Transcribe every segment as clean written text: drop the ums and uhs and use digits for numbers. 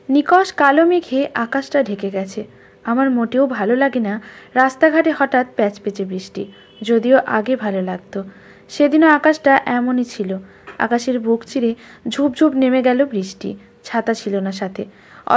নিকষ কালো মেঘে আকাশটা ঢেকে গেছে। আমার মোটেও ভালো লাগে না রাস্তাঘাটে হঠাৎ প্যাচপেচে বৃষ্টি, যদিও আগে ভালো লাগতো। সেদিনও আকাশটা এমনই ছিল। আকাশের বুক চিরে ঝুপঝুপ নেমে গেল বৃষ্টি। ছাতা ছিল না সাথে।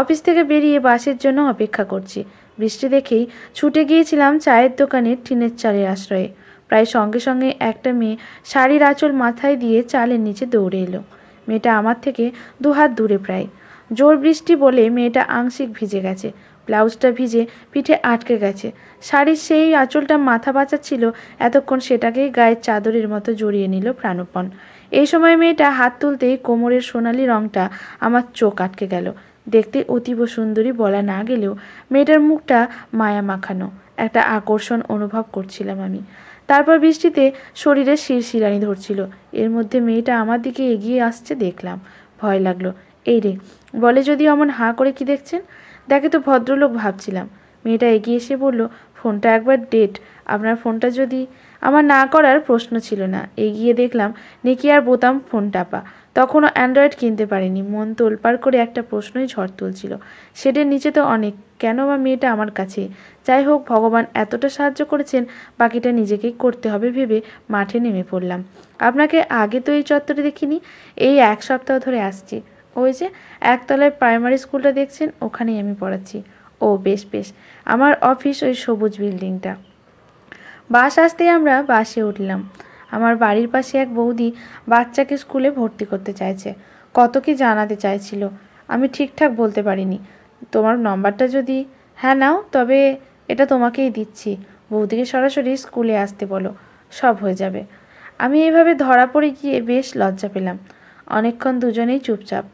অফিস থেকে বেরিয়ে বাসের জন্য অপেক্ষা করছি। বৃষ্টি দেখেই ছুটে গিয়েছিলাম চায়ের দোকানের টিনের চালের আশ্রয়ে। প্রায় সঙ্গে সঙ্গে একটা মেয়ে শাড়ির আঁচল মাথায় দিয়ে চালের নিচে দৌড়ে এলো। মেয়েটা আমার থেকে দুহাত দূরে প্রায়। জোর বৃষ্টি বলে মেয়েটা আংশিক ভিজে গেছে, ব্লাউজটা ভিজে পিঠে আটকে গেছে। শাড়ির সেই আঁচলটা মাথা বাঁচাচ্ছিল, এতক্ষণ সেটাকেই গায়ের চাদরের মতো জড়িয়ে নিল প্রাণপণ। এই সময় মেয়েটা হাত তুলতেই কোমরের সোনালি রংটা আমার চোখ আটকে গেল। দেখতে অতীব সুন্দরী বলা না গেলেও মেয়েটার মুখটা মায়া মাখানো, একটা আকর্ষণ অনুভব করছিলাম আমি। তারপর বৃষ্টিতে শরীরে শিরশিরানি ধরছিল। এর মধ্যে মেয়েটা আমার দিকে এগিয়ে আসছে দেখলাম, ভয় লাগলো। এই রে, বলে যদি অমন হাঁ করে কি দেখছেন? দেখে তো ভদ্রলোক ভাবছিলাম। মেয়েটা এগিয়ে এসে বলল, ফোনটা একবার ডেট, আপনার ফোনটা যদি। আমার না করার প্রশ্ন ছিল না। এগিয়ে দেখলাম নেকিয়ার বোতাম ফোন টাপা। তখনও অ্যান্ড্রয়েড কিনতে পারিনি। মন তোলপাড় করে একটা প্রশ্নই ঝড় তুলছিল। সেটার নিচে তো অনেক, কেন বা মেয়েটা আমার কাছে? যাই হোক, ভগবান এতটা সাহায্য করেছেন, বাকিটা নিজেকেই করতে হবে ভেবে মাঠে নেমে পড়লাম। আপনাকে আগে তো এই চত্বরে দেখিনি, এই 1 সপ্তাহ ধরে আসছি। ওই যে একতলায় প্রাইমারি স্কুলটা দেখছেন, ওখানেই আমি পড়াচ্ছি। ও বেশ বেশ, আমার অফিস ওই সবুজ বিল্ডিংটা। বাস আসতেই আমরা বাসে উঠলাম। আমার বাড়ির পাশে এক বৌদি বাচ্চাকে স্কুলে ভর্তি করতে চাইছে। কত কি জানাতে চাইছিল, আমি ঠিকঠাক বলতে পারিনি। তোমার নম্বরটা যদি। হ্যাঁ নাও, তবে এটা তোমাকেই দিচ্ছি। বৌদিকে সরাসরি স্কুলে আসতে বলো, সব হয়ে যাবে। আমি এইভাবে ধরা পড়ে গিয়ে বেশ লজ্জা পেলাম। অনেকক্ষণ দুজনেই চুপচাপ।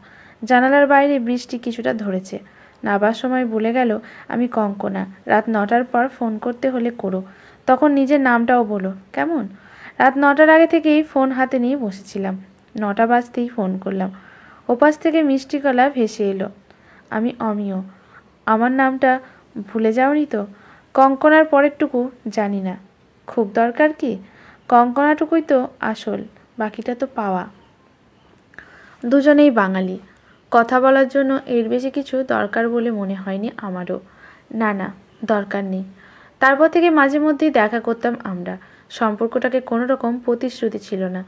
জানালার বাইরে বৃষ্টি কিছুটা ধরেছে। নাবার সময় বলে গেল, আমি কঙ্কনা, রাত 9টার পর ফোন করতে হলে করো। তখন নিজের নামটাও বলো, কেমন? রাত 9টার আগে থেকেই ফোন হাতে নিয়ে বসেছিলাম। 9টা বাজতেই ফোন করলাম। ওপাশ থেকে মিষ্টি গলা ভেসে এলো, আমি অমিয়। আমার নামটা ভুলে যাওনি তো? কঙ্কনার পরেরটুকু জানি না। খুব দরকার কি? কঙ্কনাটুকুই তো আসল, বাকিটা তো পাওয়া। দুজনেই বাঙালি, কথা বলার জন্য এর বেশি কিছু দরকার বলে মনে হয়নি আমারও। না না, দরকার নেই। তারপর থেকে মাঝে মধ্যেই দেখা করতাম আমরা। সম্পর্কটাকে কোনো রকম প্রতিশ্রুতি ছিল না,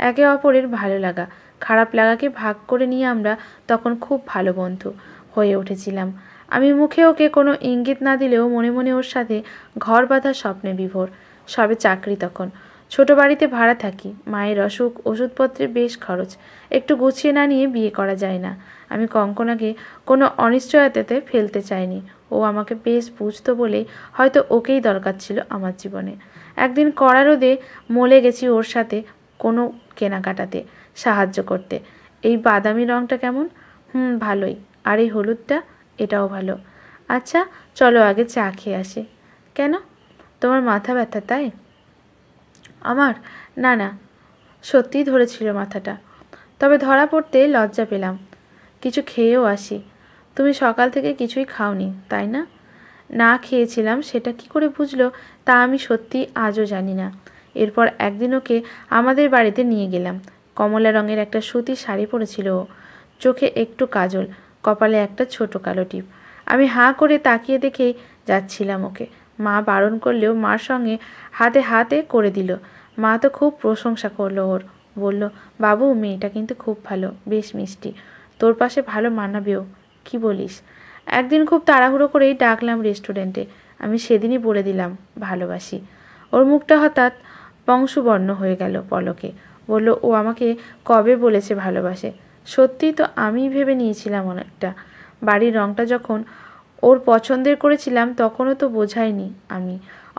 একে অপরের ভালো লাগা খারাপ লাগাকে ভাগ করে নিয়ে আমরা তখন খুব ভালো বন্ধু হয়ে উঠেছিলাম। আমি মুখে ওকে কোনো ইঙ্গিত না দিলেও মনে মনে ওর সাথে ঘর বাঁধার স্বপ্নে বিভোর। সবে চাকরি তখন। ছোট বাড়িতে ভাড়া থাকি। মায়ের অসুখ, ওষুধপত্রে বেশ খরচ। একটু গুছিয়ে না নিয়ে বিয়ে করা যায় না। আমি কঙ্কনাকে কোনো অনিশ্চয়তাতে ফেলতে চাইনি। ও আমাকে বেশ বুঝতো বলেই হয়তো ওকেই দরকার ছিল আমার জীবনে। একদিন কড়া রোদে মলে গেছি ওর সাথে কোনো কেনাকাটাতে সাহায্য করতে। এই বাদামি রঙটা কেমন? ভালোই। আর এই হলুদটা? এটাও ভালো। আচ্ছা চলো আগে চা খেয়ে আসি। কেন? তোমার মাথা ব্যথা তাই? আমার? না না, সত্যিই ধরেছিল মাথাটা। তবে ধরা পড়তে লজ্জা পেলাম। কিছু খেয়েও আসি। তুমি সকাল থেকে কিছুই খাওনি তাই না? না খেয়েছিলাম সেটা কি করে বুঝলো তা আমি সত্যি আজও জানি না। এরপর একদিন ওকে আমাদের বাড়িতে নিয়ে গেলাম। কমলা রঙের একটা সুতির শাড়ি পরেছিল ও। চোখে একটু কাজল, কপালে একটা ছোট কালো টিপ। আমি হাঁ করে তাকিয়ে দেখেই যাচ্ছিলাম ওকে। মা বারণ করলেও মার সঙ্গে হাতে হাতে করে দিল। মা তো খুব প্রশংসা করলো ওর। বলল, বাবু মেয়েটা কিন্তু খুব ভালো, বেশ মিষ্টি, তোর পাশে ভালো মানাবেও। কি বলিস? একদিন খুব তাড়াহুড়ো করেই ডাকলাম রেস্টুরেন্টে। আমি সেদিনই বলে দিলাম ভালোবাসি। ওর মুখটা হঠাৎ পংশুবর্ণ হয়ে গেল পলকে। বলল, ও আমাকে কবে বলেছে ভালোবাসে? সত্যিই তো আমি ভেবে নিয়েছিলাম অনেকটা। বাড়ির রঙটা যখন ওর পছন্দের করেছিলাম তখনও তো বোঝাইনি আমি।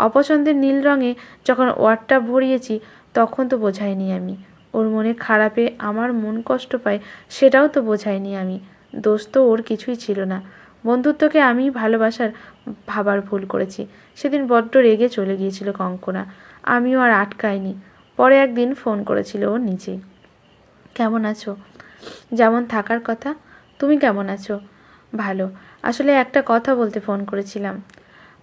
অপছন্দের নীল রঙে যখন ওয়ার্ডটা ভরিয়েছি তখন তো বোঝাইনি আমি। ওর মনে খারাপে আমার মন কষ্ট পায় সেটাও তো বোঝাইনি আমি। দোষ তো ওর কিছুই ছিল না। বন্ধুত্বকে আমি ভালোবাসার ভাবার ভুল করেছি। সেদিন বড্ড রেগে চলে গিয়েছিল কঙ্কনা। আমিও আর আটকাইনি। পরে একদিন ফোন করেছিল ও নিজেই। কেমন আছো? যেমন থাকার কথা। তুমি কেমন আছো? ভালো। আসলে একটা কথা বলতে ফোন করেছিলাম।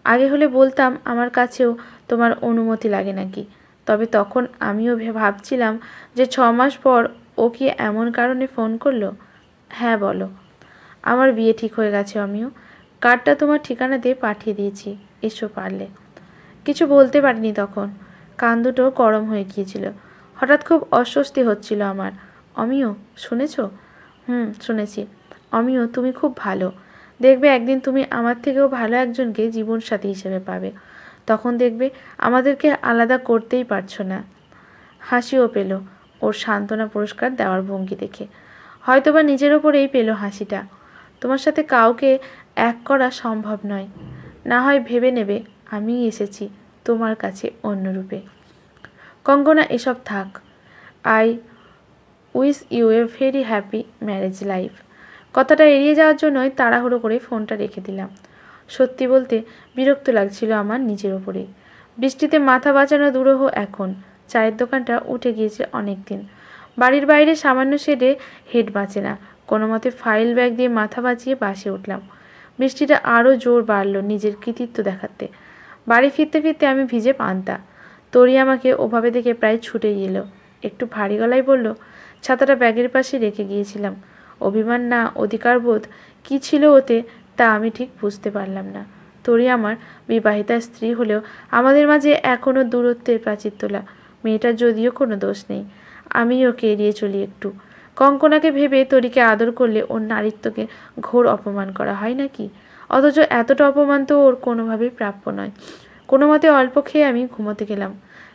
আগে হলে বলতাম আমার কাছেও তোমার অনুমতি লাগে নাকি। তবে তখন আমিও ভাবছিলাম যে 6 মাস পর ও কি এমন কারণে ফোন করলো? হ্যাঁ বলো। আমার বিয়ে ঠিক হয়ে গেছে অমিয়। কার্ডটা তোমার ঠিকানাতে পাঠিয়ে দিয়েছি, এসো পারলে। কিছু বলতে পারিনি তখন, কান দুটো গরম হয়ে গিয়েছিল। হঠাৎ খুব অস্বস্তি হচ্ছিল আমার। অমিয়, শুনেছ? শুনেছি। অমিয়, তুমি খুব ভালো। দেখবে একদিন তুমি আমার থেকেও ভালো একজনকে জীবনসাথী হিসেবে পাবে। তখন দেখবে আমাদেরকে আলাদা করতেই পারছো না। হাসিও পেল ওর সান্ত্বনা পুরস্কার দেওয়ার ভঙ্গি দেখে। হয়তোবা নিজের ওপরেই পেল হাসিটা। তোমার সাথে কাউকে এক করা সম্ভব নয়। না হয় ভেবে নেবে আমি এসেছি তোমার কাছে অন্য রূপে। কঙ্কনা, এসব থাক। I wish you a very happy marriage life. কথাটা এড়িয়ে যাওয়ার জন্যই তাড়াহুড়ো করে ফোনটা রেখে দিলাম। সত্যি বলতে বিরক্ত লাগছিল আমার নিজের ওপরেই। বৃষ্টিতে মাথা বাঁচানো দুরূহ এখন। চায়ের দোকানটা উঠে গিয়েছে অনেক দিন। বাড়ির বাইরে সামান্য শেডে হেড বাঁচে না। কোনো মতে ফাইল ব্যাগ দিয়ে মাথা বাঁচিয়ে বাসে উঠলাম। বৃষ্টিটা আরও জোর বাড়ল নিজের কৃতিত্ব দেখাতে। বাড়ি ফিরতে ফিরতে আমি ভিজে পান্তা। তরি আমাকে ওভাবে দেখে প্রায় ছুটে এলো। একটু ভারী গলায় বলল, ছাতাটা ব্যাগের পাশে রেখে গিয়েছিলাম। অভিমান না অধিকারবোধ কী ছিল ওতে তা আমি ঠিক বুঝতে পারলাম না। তরি আমার বিবাহিতা স্ত্রী হলেও আমাদের মাঝে এখনও দূরত্বের প্রাচীর তোলা। মেয়েটার যদিও কোনো দোষ নেই, আমি ওকে এড়িয়ে চলি একটু। কঙ্কনাকে ভেবে তরিকে আদর করলে ওর নারীত্বকে ঘোর অপমান করা হয় নাকি? অথচ এতটা অপমান তো ওর কোনোভাবেই প্রাপ্য নয়। কোনো মতে অল্প খেয়ে আমি ঘুমোতে গেলাম।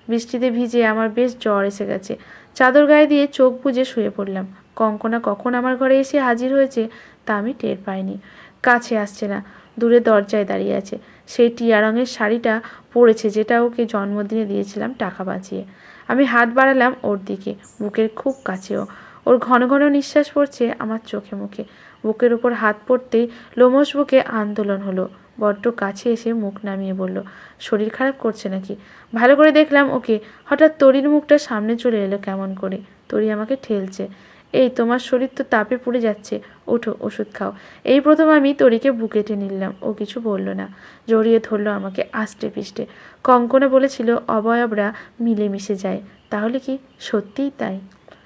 বৃষ্টিতে ভিজে আমার বেশ জ্বর এসে গেছে। চাদর গায়ে দিয়ে চোখ বুজে শুয়ে পড়লাম। কঙ্কনা কখন আমার ঘরে এসে হাজির হয়েছে তা আমি টের পাইনি। কাছে আসছে না, দূরে দরজায় দাঁড়িয়ে আছে। সেই টিয়া রঙের শাড়িটা পরেছে যেটা ওকে জন্মদিনে দিয়েছিলাম টাকা বাঁচিয়ে। আমি হাত বাড়ালাম ওর দিকে, বুকের খুব কাছেও। ওর ঘন ঘন নিঃশ্বাস পড়ছে আমার চোখে মুখে। বুকের উপর হাত পড়তেই লোমশ বুকে আন্দোলন হলো। বড্ড কাছে এসে মুখ নামিয়ে বলল, শরীর খারাপ করছে নাকি? ভালো করে দেখলাম ওকে। হঠাৎ তরির মুখটা সামনে চলে এলো কেমন করে। তরি আমাকে ঠেলছে। এই, তোমার শরীর তো তাপে পুড়ে যাচ্ছে, ওঠো ওষুধ খাও। এই প্রথম আমি তরিকে বুকে টেনে নিলাম। ও কিছু বলল না, জড়িয়ে ধরলো আমাকে আষ্টে পিষ্টে। কঙ্কনা বলেছিল অবয়বরা মিলেমিশে যায়, তাহলে কি সত্যিই তাই?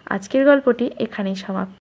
আজকের গল্পটি এখানেই সমাপ্ত।